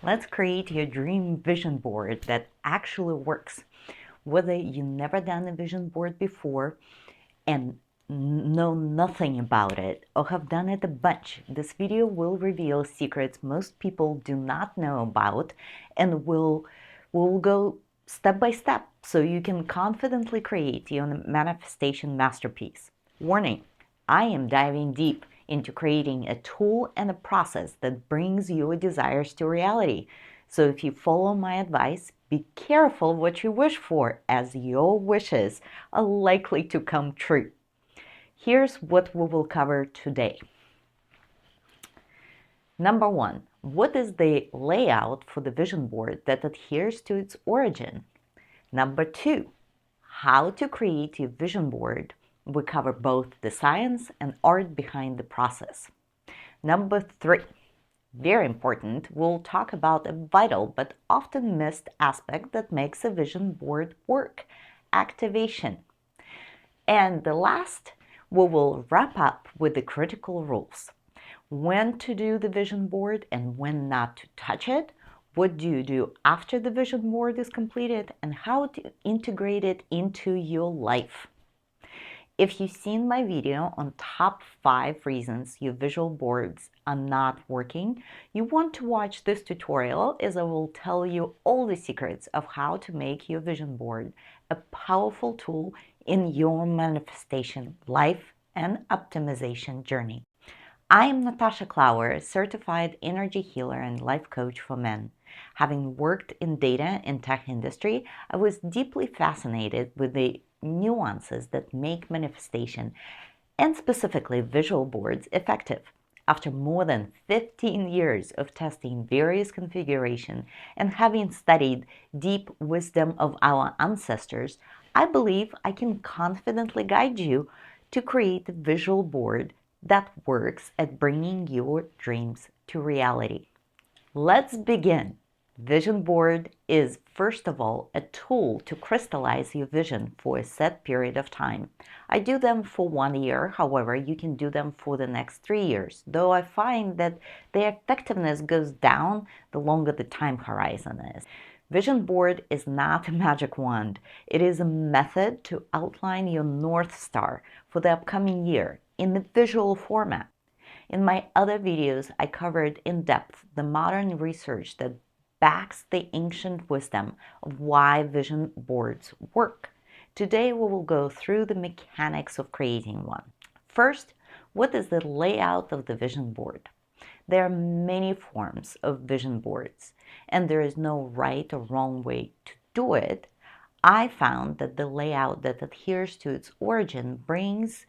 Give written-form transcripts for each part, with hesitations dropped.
Let's create your dream vision board that actually works. Whether you've never done a vision board before and know nothing about it or have done it a bunch, this video will reveal secrets most people do not know about and will go step by step so you can confidently create your manifestation masterpiece. Warning, I am diving deep into creating a tool and a process that brings your desires to reality. So if you follow my advice, be careful what you wish for, as your wishes are likely to come true. Here's what we will cover today. Number one, what is the layout for the vision board that adheres to its origin? Number two, how to create a vision board. We cover both the science and art behind the process. Number three, very important, we'll talk about a vital but often missed aspect that makes a vision board work: activation. And the last, we will wrap up with the critical rules: when to do the vision board and when not to touch it, what do you do after the vision board is completed, and how to integrate it into your life. If you've seen my video on top 5 reasons your visual boards are not working, you want to watch this tutorial, as I will tell you all the secrets of how to make your vision board a powerful tool in your manifestation, life, and optimization journey. I am Natasha Clower, a certified energy healer and life coach for men. Having worked in data and tech industry, I was deeply fascinated with the nuances that make manifestation, and specifically visual boards, effective. After more than 15 years of testing various configurations and having studied deep wisdom of our ancestors, I believe I can confidently guide you to create a visual board that works at bringing your dreams to reality. Let's begin. Vision board is, first of all, a tool to crystallize your vision for a set period of time. I do them for 1 year, however, you can do them for the next 3 years, though I find that their effectiveness goes down the longer the time horizon is. Vision board is not a magic wand. It is a method to outline your North Star for the upcoming year in the visual format. In my other videos, I covered in depth the modern research that backs the ancient wisdom of why vision boards work. Today, we will go through the mechanics of creating one. First, what is the layout of the vision board? There are many forms of vision boards, and there is no right or wrong way to do it. I found that the layout that adheres to its origin brings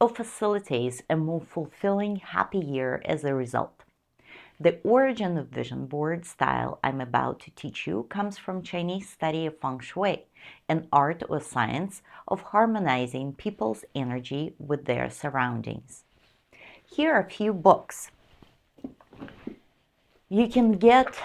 or facilitates a more fulfilling, happy year as a result. The origin of vision board style I'm about to teach you comes from Chinese study of Feng Shui, an art or science of harmonizing people's energy with their surroundings. Here are a few books. You can get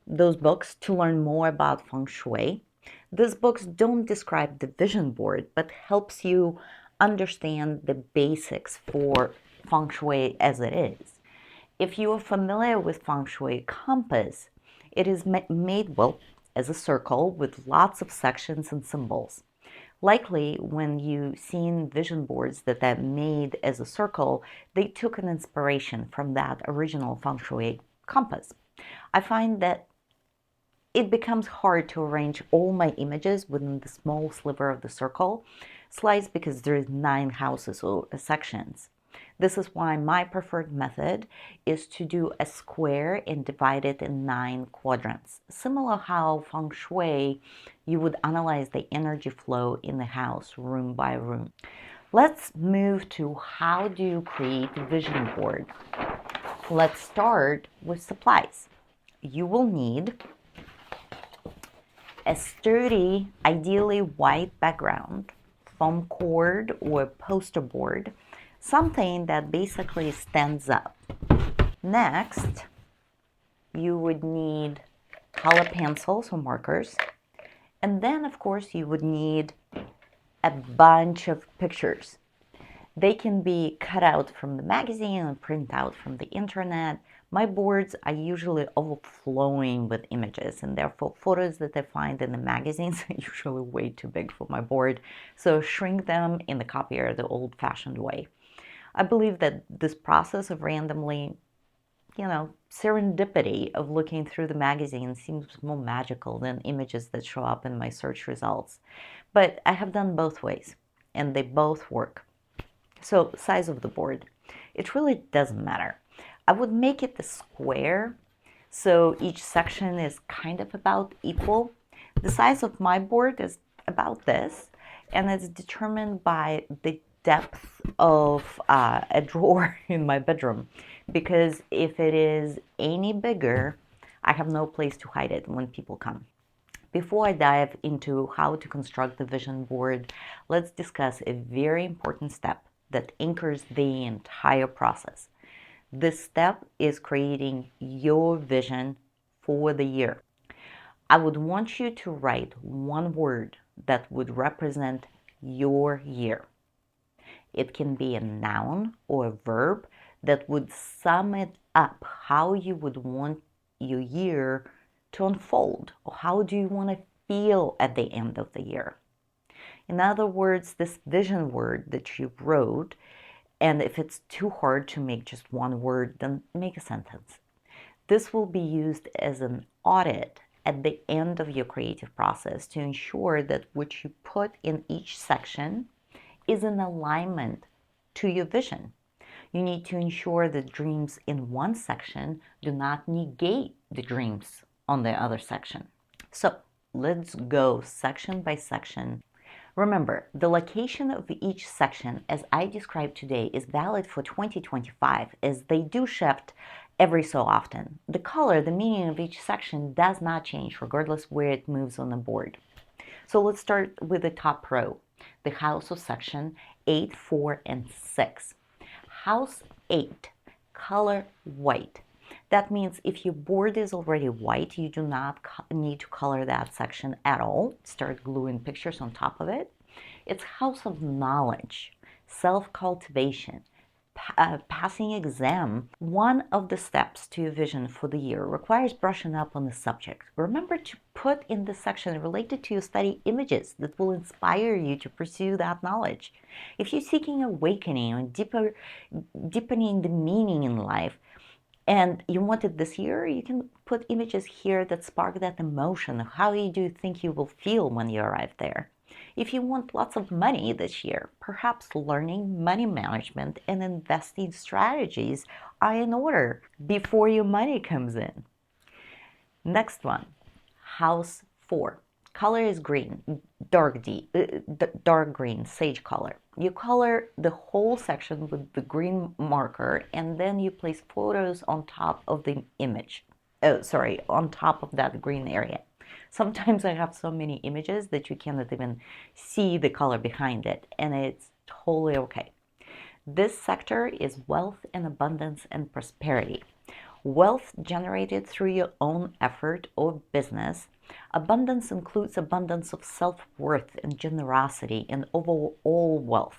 those books to learn more about Feng Shui. These books don't describe the vision board, but helps you understand the basics for Feng Shui as it is. If you are familiar with Feng Shui compass, it is made, well, as a circle with lots of sections and symbols. Likely, when you've seen vision boards that are made as a circle, they took an inspiration from that original Feng Shui compass. I find that it becomes hard to arrange all my images within the small sliver of the circle slice because there is 9 houses or sections. This is why my preferred method is to do a square and divide it in 9 quadrants. Similar how Feng Shui, you would analyze the energy flow in the house room by room. Let's move to how do you create a vision board. Let's start with supplies. You will need a sturdy, ideally white background, foam cord or poster board, something that basically stands up. Next, you would need color pencils or markers, and then of course you would need a bunch of pictures. They can be cut out from the magazine and print out from the internet, My boards are usually overflowing with images, and therefore photos that I find in the magazines are usually way too big for my board, so shrink them in the copier the old-fashioned way. I believe that this process of randomly, serendipity of looking through the magazine seems more magical than images that show up in my search results. But I have done both ways, and they both work. So, size of the board. It really doesn't matter. I would make it a square, so each section is kind of about equal. The size of my board is about this, and it's determined by the depth of a drawer in my bedroom, because if it is any bigger, I have no place to hide it when people come. Before I dive into how to construct the vision board, let's discuss a very important step that anchors the entire process. This step is creating your vision for the year. I would want you to write one word that would represent your year. It can be a noun or a verb that would sum it up, how you would want your year to unfold, or how do you want to feel at the end of the year. In other words, this vision word that you wrote, and if it's too hard to make just one word, then make a sentence. This will be used as an audit at the end of your creative process to ensure that what you put in each section is in alignment to your vision. You need to ensure that dreams in one section do not negate the dreams on the other section. So let's go section by section. Remember, the location of each section, as I described today, is valid for 2025, as they do shift every so often. The color, the meaning of each section does not change regardless where it moves on the board. So let's start with the top row, the house of section 8, 4, and 6. House 8, color white. That means if your board is already white, you do not need to color that section at all. Start gluing pictures on top of it. It's house of knowledge, self-cultivation, passing exam. One of the steps to your vision for the year requires brushing up on the subject. Remember to put in the section related to your study images that will inspire you to pursue that knowledge. If you're seeking awakening or deepening the meaning in life, and you want it this year, you can put images here that spark that emotion. How do you think you will feel when you arrive there? If you want lots of money this year, perhaps learning money management and investing strategies are in order before your money comes in. Next one, house 4. Color is green, dark green, sage color. You color the whole section with the green marker, and then you place photos on top of the image. On top of that green area. Sometimes I have so many images that you cannot even see the color behind it, and it's totally okay. This sector is wealth and abundance and prosperity. Wealth generated through your own effort or business. Abundance includes abundance of self-worth and generosity and overall wealth.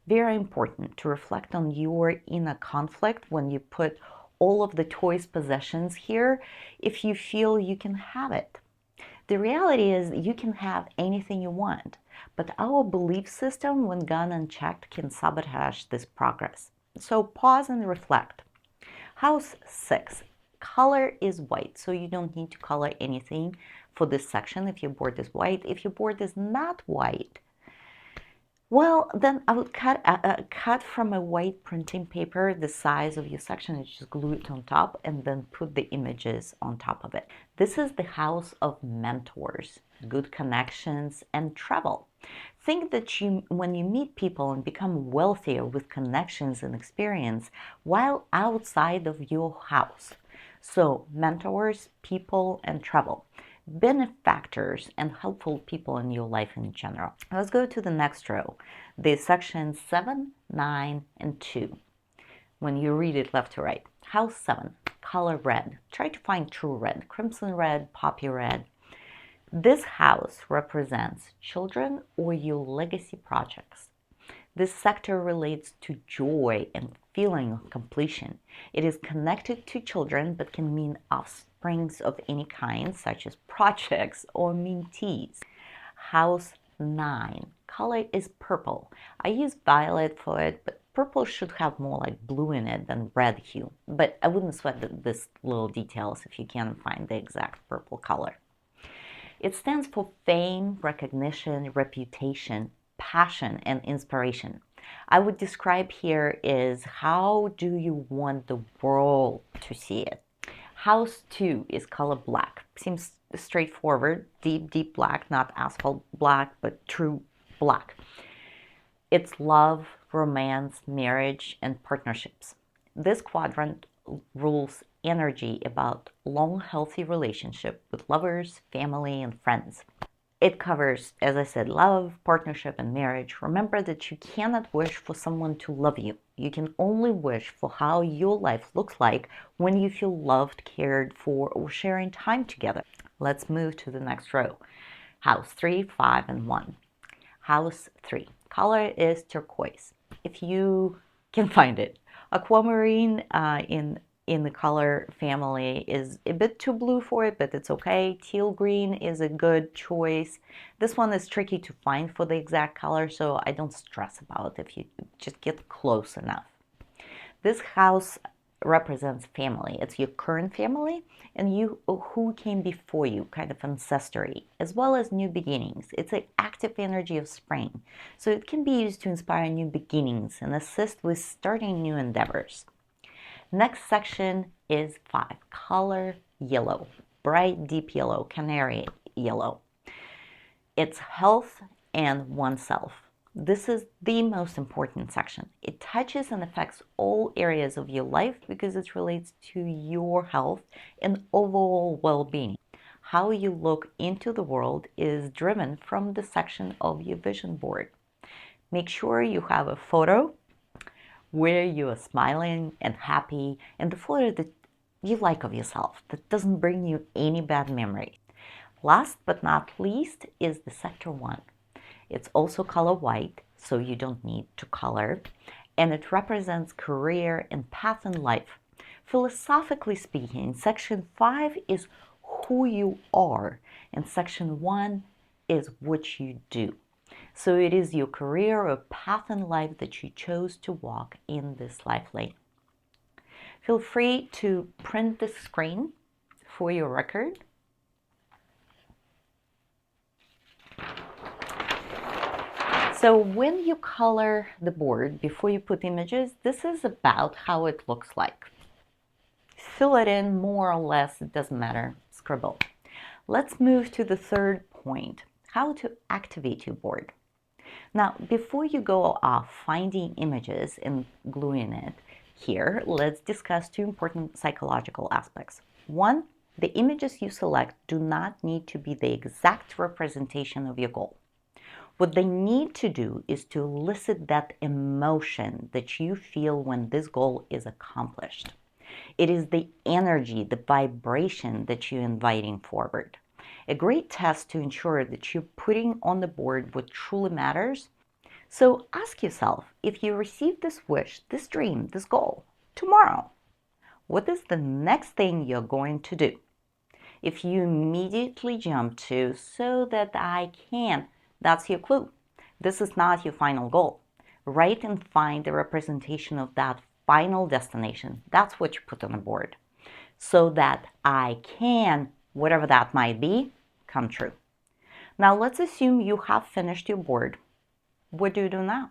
Very important to reflect on your inner conflict when you put all of the toys possessions here, if you feel you can have it. The reality is you can have anything you want, but our belief system, when gone unchecked, can sabotage this progress. So pause and reflect. House 6, color is white, so you don't need to color anything for this section if your board is white. If your board is not white, well, then I would cut from a white printing paper the size of your section and just glue it on top and then put the images on top of it. This is the house of mentors, good connections, and travel. Think that when you meet people and become wealthier with connections and experience while outside of your house. So mentors, people, and travel. Benefactors and helpful people in your life in general. Let's go to the next row, the sections 7, 9, and 2. When you read it left to right. House 7, color red. Try to find true red, crimson red, poppy red. This house represents children or your legacy projects. This sector relates to joy and feeling of completion. It is connected to children but can mean offsprings of any kind, such as projects or mentees. House 9. Color is purple. I use violet for it, but purple should have more like blue in it than red hue. But I wouldn't sweat this little details if you can't find the exact purple color. It stands for fame, recognition, reputation, passion, and inspiration. I would describe here is how do you want the world to see it? House 2 is color black. Seems straightforward, deep black, not asphalt black, but true black. It's love, romance, marriage, and partnerships. This quadrant rules energy about long, healthy relationship with lovers, family, and friends. It covers, as I said, love, partnership, and marriage. Remember that you cannot wish for someone to love you. You can only wish for how your life looks like when you feel loved, cared for, or sharing time together. Let's move to the next row. House 3, 5, and 1. House 3. Color is turquoise, if you can find it. Aquamarine in the color family is a bit too blue for it, but it's okay. Teal green is a good choice. This one is tricky to find for the exact color, so I don't stress about it if you just get close enough. This house represents family. It's your current family and you who came before you, kind of ancestry, as well as new beginnings. It's an active energy of spring, so it can be used to inspire new beginnings and assist with starting new endeavors. Next section is 5. Color yellow, bright deep yellow, canary yellow. It's health and oneself. This is the most important section. It touches and affects all areas of your life because it relates to your health and overall well-being. How you look into the world is driven from the section of your vision board. Make sure you have a photo where you are smiling and happy, and the photo that you like of yourself, that doesn't bring you any bad memory. Last but not least is the sector 1. It's also color white, so you don't need to color, and it represents career and path in life. Philosophically speaking, section 5 is who you are, and section 1 is what you do. So it is your career or path in life that you chose to walk in this life lane. Feel free to print the screen for your record. So when you color the board before you put images, this is about how it looks like. Fill it in more or less, it doesn't matter, scribble. Let's move to the third point, how to activate your board. Now, before you go off finding images and gluing it here, let's discuss 2 important psychological aspects. 1, the images you select do not need to be the exact representation of your goal. What they need to do is to elicit that emotion that you feel when this goal is accomplished. It is the energy, the vibration that you're inviting forward. A great test to ensure that you're putting on the board what truly matters. So ask yourself, if you receive this wish, this dream, this goal tomorrow, what is the next thing you're going to do? If you immediately jump to so that I can, that's your clue. This is not your final goal. Write and find the representation of that final destination. That's what you put on the board. So that I can, whatever that might be, come true. Now let's assume you have finished your board. What do you do now?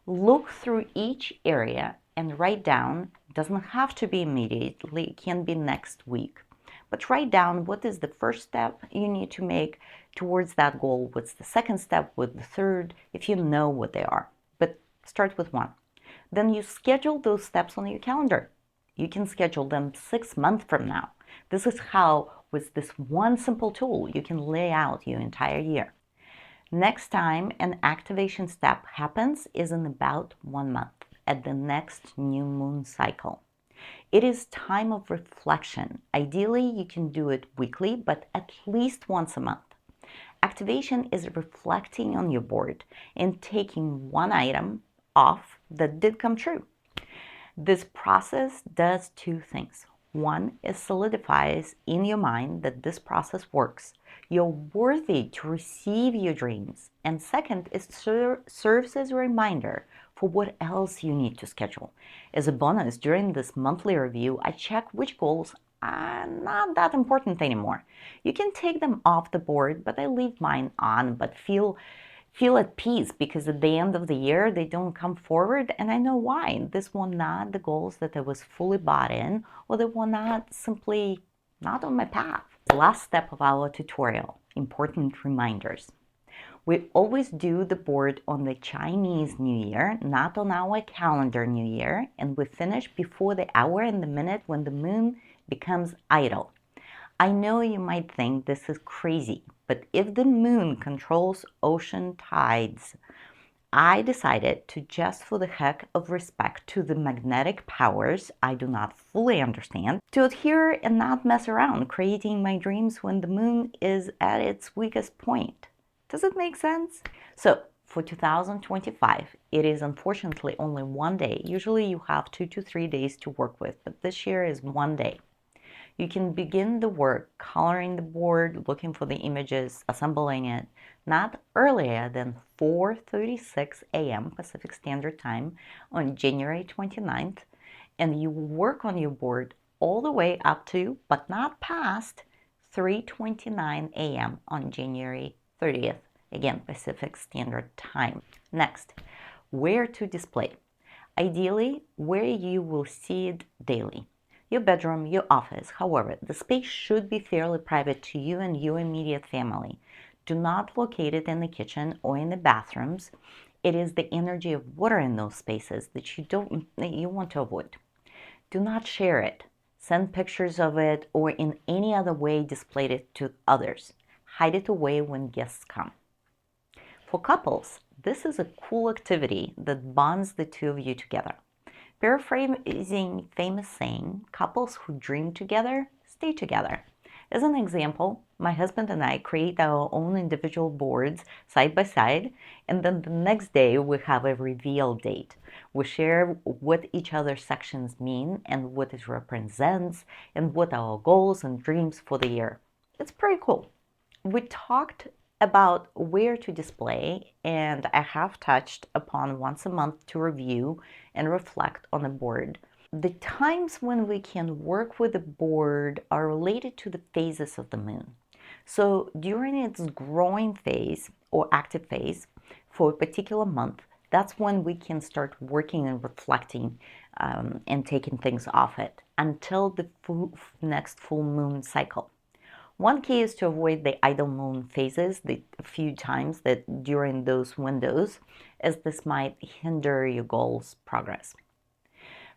Look through each area and write down, doesn't have to be immediately, it can be next week. But write down what is the first step you need to make towards that goal, what's the second step, what's the third, if you know what they are. But start with 1. Then you schedule those steps on your calendar. You can schedule them 6 months from now. This is how, with this one simple tool, you can lay out your entire year. Next time an activation step happens is in about 1 month, at the next new moon cycle. It is time of reflection. Ideally, you can do it weekly, but at least once a month. Activation is reflecting on your board and taking one item off that did come true. This process does two things. One, it solidifies in your mind that this process works. You're worthy to receive your dreams. And second, it serves as a reminder for what else you need to schedule. As a bonus, during this monthly review, I check which goals are not that important anymore. You can take them off the board, but I leave mine on, but feel at peace because at the end of the year they don't come forward, and I know why. This were not the goals that I was fully bought in, or they were not simply not on my path. The last step of our tutorial, important reminders. We always do the board on the Chinese New Year, not on our calendar New Year, and we finish before the hour and the minute when the moon becomes idle. I know you might think this is crazy, but if the moon controls ocean tides, I decided to, just for the heck of respect to the magnetic powers I do not fully understand, to adhere and not mess around creating my dreams when the moon is at its weakest point. Does it make sense? So for 2025, it is unfortunately only one day. Usually you have 2 to 3 days to work with, but this year is one day. You can begin the work coloring the board, looking for the images, assembling it, not earlier than 4:36 a.m. Pacific Standard Time on January 29th, and you work on your board all the way up to, but not past, 3:29 a.m. on January 30th, again Pacific Standard Time. Next, where to display. Ideally, where you will see it daily. Your bedroom, your office. However, the space should be fairly private to you and your immediate family. Do not locate it in the kitchen or in the bathrooms. It is the energy of water in those spaces that you want to avoid. Do not share it. Send pictures of it or in any other way display it to others. Hide it away when guests come. For couples, this is a cool activity that bonds the two of you together. Paraphrasing famous saying, couples who dream together stay together. As an example, my husband and I create our own individual boards side by side, and then the next day we have a reveal date. We share what each other's sections mean and what it represents and what our goals and dreams for the year. It's pretty cool. We talked about where to display, and I have touched upon once a month to review and reflect on a board. The times when we can work with the board are related to the phases of the moon. So during its growing phase or active phase for a particular month, that's when we can start working and reflecting and taking things off it until the next full moon cycle. One key is to avoid the idle moon phases the few times that during those windows, as this might hinder your goals' progress.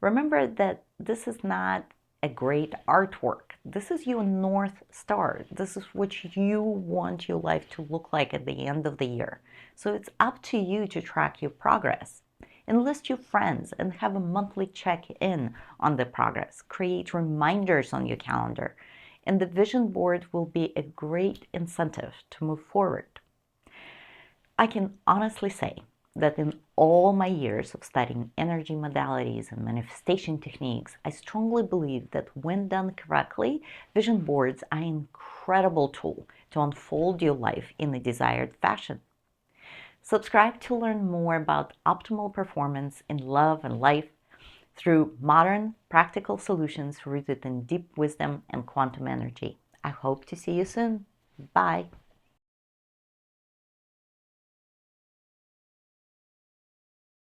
Remember that this is not a great artwork. This is your North Star. This is what you want your life to look like at the end of the year. So it's up to you to track your progress. Enlist your friends and have a monthly check-in on the progress. Create reminders on your calendar. And the vision board will be a great incentive to move forward. I can honestly say that in all my years of studying energy modalities and manifestation techniques, I strongly believe that when done correctly, vision boards are an incredible tool to unfold your life in the desired fashion. Subscribe to learn more about optimal performance in love and life through modern, practical solutions rooted in deep wisdom and quantum energy. I hope to see you soon. Bye.